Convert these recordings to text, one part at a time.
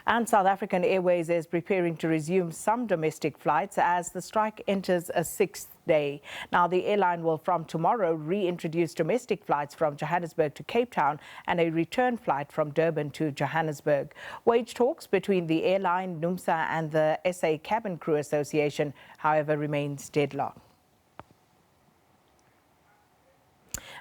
And South African Airways is preparing to resume some domestic flights as the strike enters a sixth day. Now, the airline will from tomorrow reintroduce domestic flights from Johannesburg to Cape Town and a return flight from Durban to Johannesburg. Wage talks between the airline, NUMSA and the SA Cabin Crew Association, however, remains deadlocked.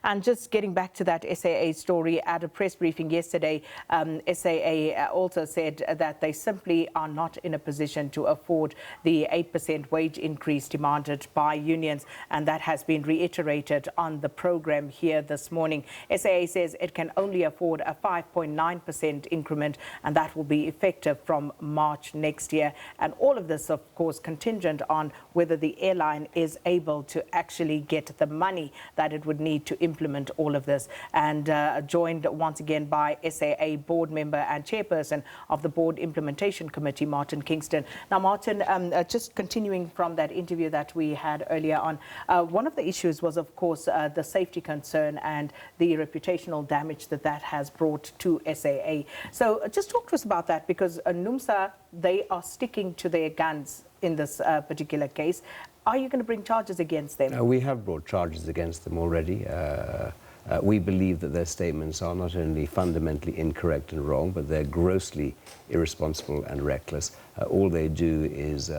And just getting back to that SAA story, at a press briefing yesterday, SAA also said that they simply are not in a position to afford the 8% wage increase demanded by unions, and that has been reiterated on the program here this morning. SAA says it can only afford a 5.9% increment, and that will be effective from March next year. And all of this, of course, contingent on whether the airline is able to actually get the money that it would need to implement all of this. And joined once again by SAA board member and chairperson of the board implementation committee, Martin Kingston. Now, Martin, just continuing from that interview that we had earlier on, one of the issues was, of course, the safety concern and the reputational damage that has brought to SAA. So just talk to us about that, because NUMSA, they are sticking to their guns in this particular case. Are you going to bring charges against them? We have brought charges against them already. We believe that their statements are not only fundamentally incorrect and wrong, but they're grossly irresponsible and reckless. All they do is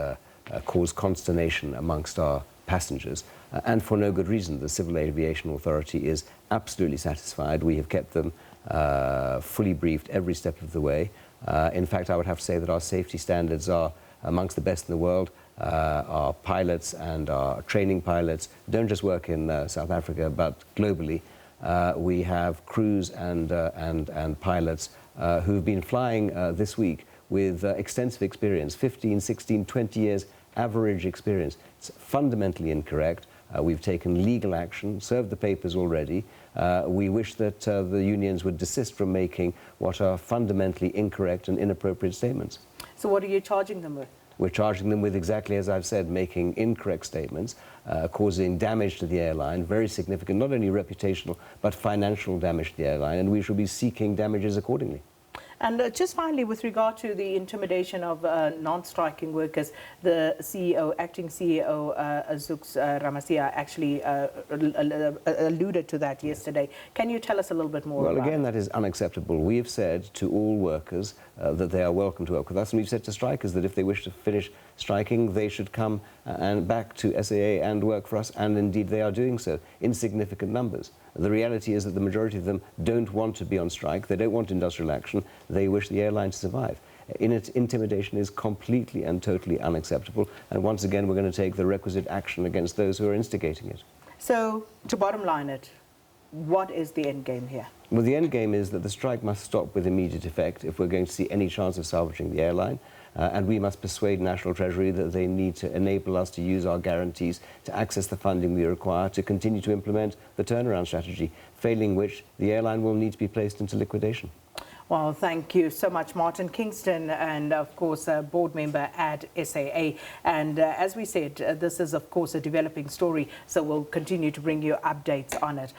cause consternation amongst our passengers, and for no good reason. The Civil Aviation Authority is absolutely satisfied. We have kept them fully briefed every step of the way. In fact, I would have to say that our safety standards are amongst the best in the world. Our pilots and our training pilots don't just work in South Africa, but globally. We have crews and pilots who've been flying this week with extensive experience, 15, 16, 20 years average experience. It's fundamentally incorrect. We've taken legal action, served the papers already. We wish that the unions would desist from making what are fundamentally incorrect and inappropriate statements. So what are you charging them with? We're charging them with, exactly as I've said, making incorrect statements, causing damage to the airline, very significant, not only reputational, but financial damage to the airline, and we shall be seeking damages accordingly. And just finally, with regard to the intimidation of non-striking workers, the CEO, acting CEO, Zux Ramasia, actually alluded to that yesterday. Can you tell us a little bit more about it? Well, again, that is unacceptable. We have said to all workers that they are welcome to work with us, and we've said to strikers that if they wish to finish striking, they should come and back to SAA and work for us, and indeed they are doing so in significant numbers. The reality is that the majority of them don't want to be on strike. They don't want industrial action. They wish the airline to survive. Intimidation is completely and totally unacceptable. And once again, we're going to take the requisite action against those who are instigating it. So, to bottom line it, what is the end game here? Well, the end game is that the strike must stop with immediate effect if we're going to see any chance of salvaging the airline. And we must persuade National Treasury that they need to enable us to use our guarantees to access the funding we require to continue to implement the turnaround strategy, failing which the airline will need to be placed into liquidation. Well, thank you so much, Martin Kingston, and of course a board member at SAA. And as we said, this is of course a developing story, so we'll continue to bring you updates on it.